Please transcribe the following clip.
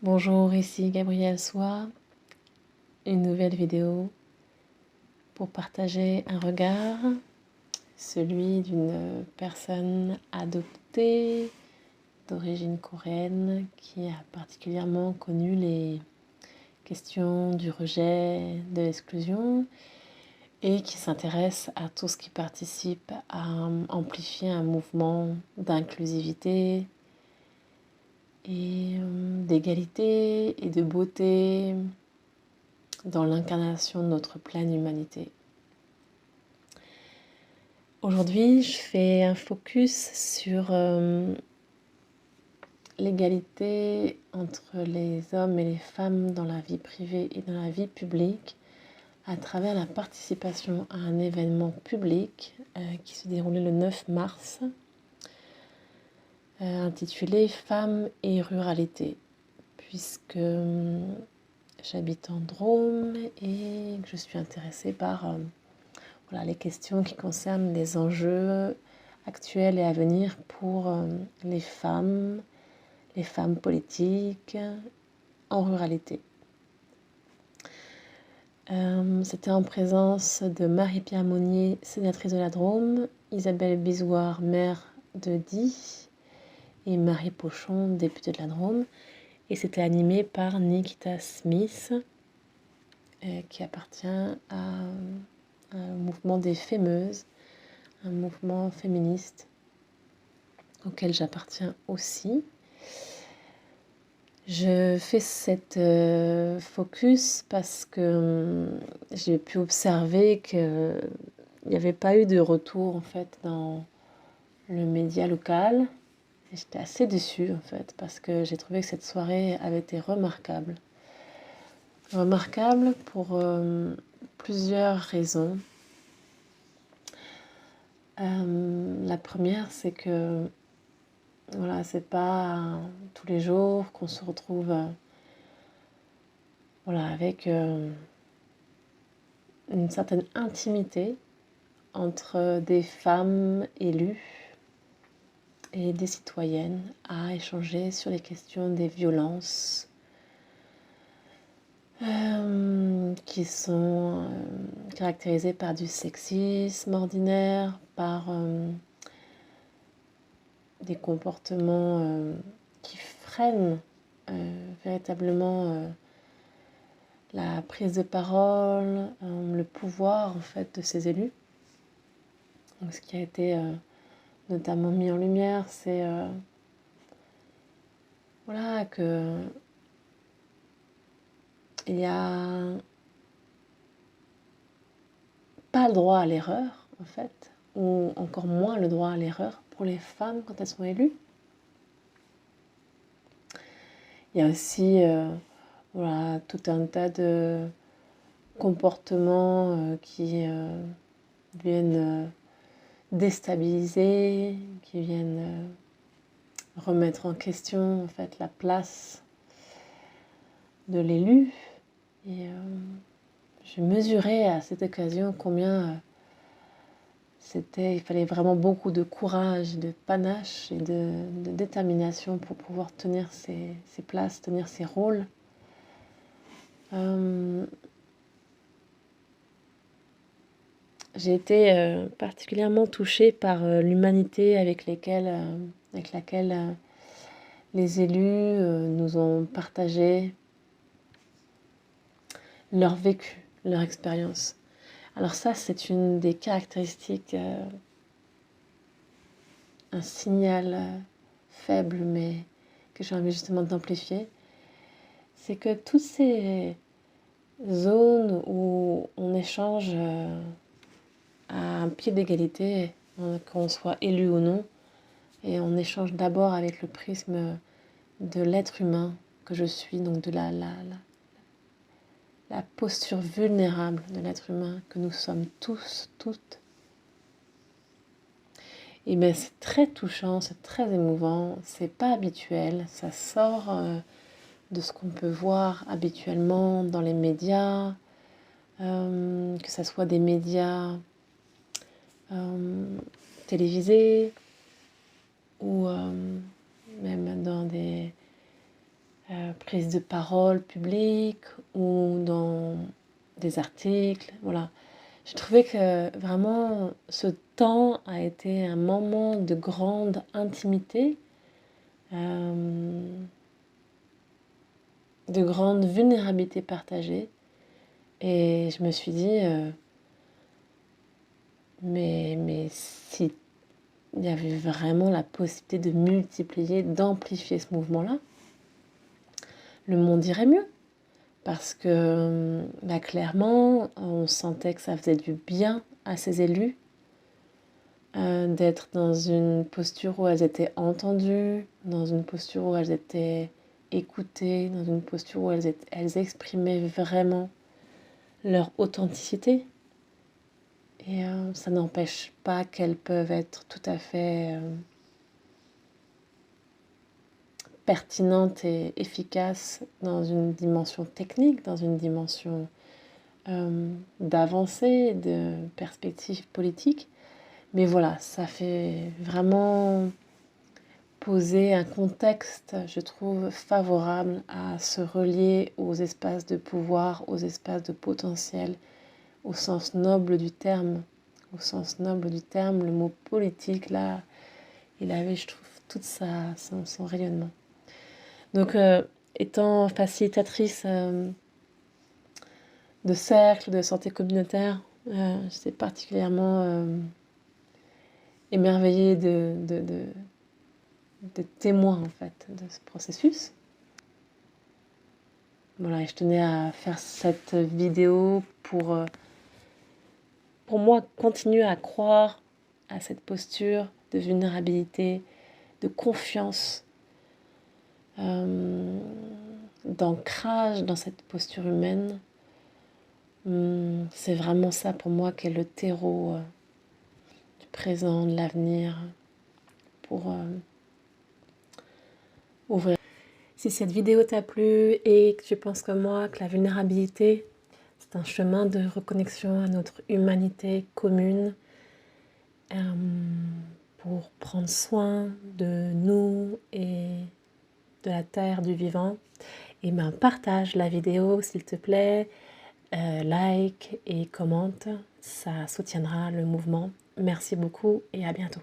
Bonjour, ici Gabrielle Soie, une nouvelle vidéo pour partager un regard, celui d'une personne adoptée d'origine coréenne qui a particulièrement connu les questions du rejet, de l'exclusion et qui s'intéresse à tout ce qui participe à amplifier un mouvement d'inclusivité et d'égalité et de beauté dans l'incarnation de notre pleine humanité. Aujourd'hui, je fais un focus sur l'égalité entre les hommes et les femmes dans la vie privée et dans la vie publique à travers la participation à un événement public qui se déroulait le 9 mars intitulé Femmes et ruralité, puisque j'habite en Drôme et que je suis intéressée par les questions qui concernent les enjeux actuels et à venir pour les femmes politiques en ruralité. C'était en présence de Marie-Pierre Monnier, sénatrice de la Drôme, Isabelle Bizoire, maire de Die, et Marie Pochon, députée de la Drôme. Et c'était animé par Nikita Smith, qui appartient à un mouvement des Fémeuses, un mouvement féministe auquel j'appartiens aussi. Je fais cette focus parce que j'ai pu observer qu'il n'y avait pas eu de retour en fait dans le média local. Et j'étais assez déçue en fait parce que j'ai trouvé que cette soirée avait été remarquable. Remarquable pour plusieurs raisons. La première, c'est que c'est pas tous les jours qu'on se retrouve avec une certaine intimité entre des femmes élues et des citoyennes à échanger sur les questions des violences qui sont caractérisées par du sexisme ordinaire, par des comportements qui freinent véritablement la prise de parole, le pouvoir en fait de ces élus. Donc, ce qui a été notamment mis en lumière, c'est que il n'y a pas le droit à l'erreur en fait, ou encore moins le droit à l'erreur pour les femmes quand elles sont élues. Il y a aussi tout un tas de comportements qui viennent déstabiliser, qui viennent remettre en question en fait la place de l'élu. Et je mesurais à cette occasion combien il fallait vraiment beaucoup de courage, de panache et de détermination pour pouvoir tenir ces places, tenir ces rôles. J'ai été particulièrement touchée par l'humanité avec laquelle les élus nous ont partagé leur vécu, leur expérience. Alors ça, c'est une des caractéristiques, un signal faible, mais que j'ai envie justement d'amplifier. C'est que toutes ces zones où on échange à un pied d'égalité, qu'on soit élu ou non, et on échange d'abord avec le prisme de l'être humain que je suis, donc de la posture vulnérable de l'être humain que nous sommes tous, toutes. Et bien c'est très touchant, c'est très émouvant, c'est pas habituel, ça sort de ce qu'on peut voir habituellement dans les médias, que ce soit des médias télévisés ou même dans des prise de parole publique ou dans des articles, voilà. J'ai trouvé que vraiment ce temps a été un moment de grande intimité, de grande vulnérabilité partagée. Et je me suis dit, mais si il y avait vraiment la possibilité de multiplier, d'amplifier ce mouvement-là, le monde irait mieux. Parce que clairement, on sentait que ça faisait du bien à ces élus d'être dans une posture où elles étaient entendues, dans une posture où elles étaient écoutées, dans une posture où elles exprimaient vraiment leur authenticité. Et ça n'empêche pas qu'elles peuvent être tout à fait pertinentes et efficaces dans une dimension technique, dans une dimension d'avancée, de perspective politique. Mais voilà, ça fait vraiment poser un contexte, je trouve, favorable à se relier aux espaces de pouvoir, aux espaces de potentiel, au sens noble du terme. Au sens noble du terme, le mot politique, là, il avait, je trouve, tout son rayonnement. Donc, étant facilitatrice de cercles de santé communautaire, j'étais particulièrement émerveillée de témoins, en fait, de ce processus. Voilà, et je tenais à faire cette vidéo pour moi, continuer à croire à cette posture de vulnérabilité, de confiance, d'ancrage dans cette posture humaine. C'est vraiment ça pour moi qui est le terreau du présent, de l'avenir, pour ouvrir. Si cette vidéo t'a plu et que tu penses comme moi que la vulnérabilité, c'est un chemin de reconnexion à notre humanité commune, pour prendre soin de nous et de la terre, du vivant, et partage la vidéo s'il te plaît, like et commente, ça soutiendra le mouvement. Merci beaucoup et à bientôt.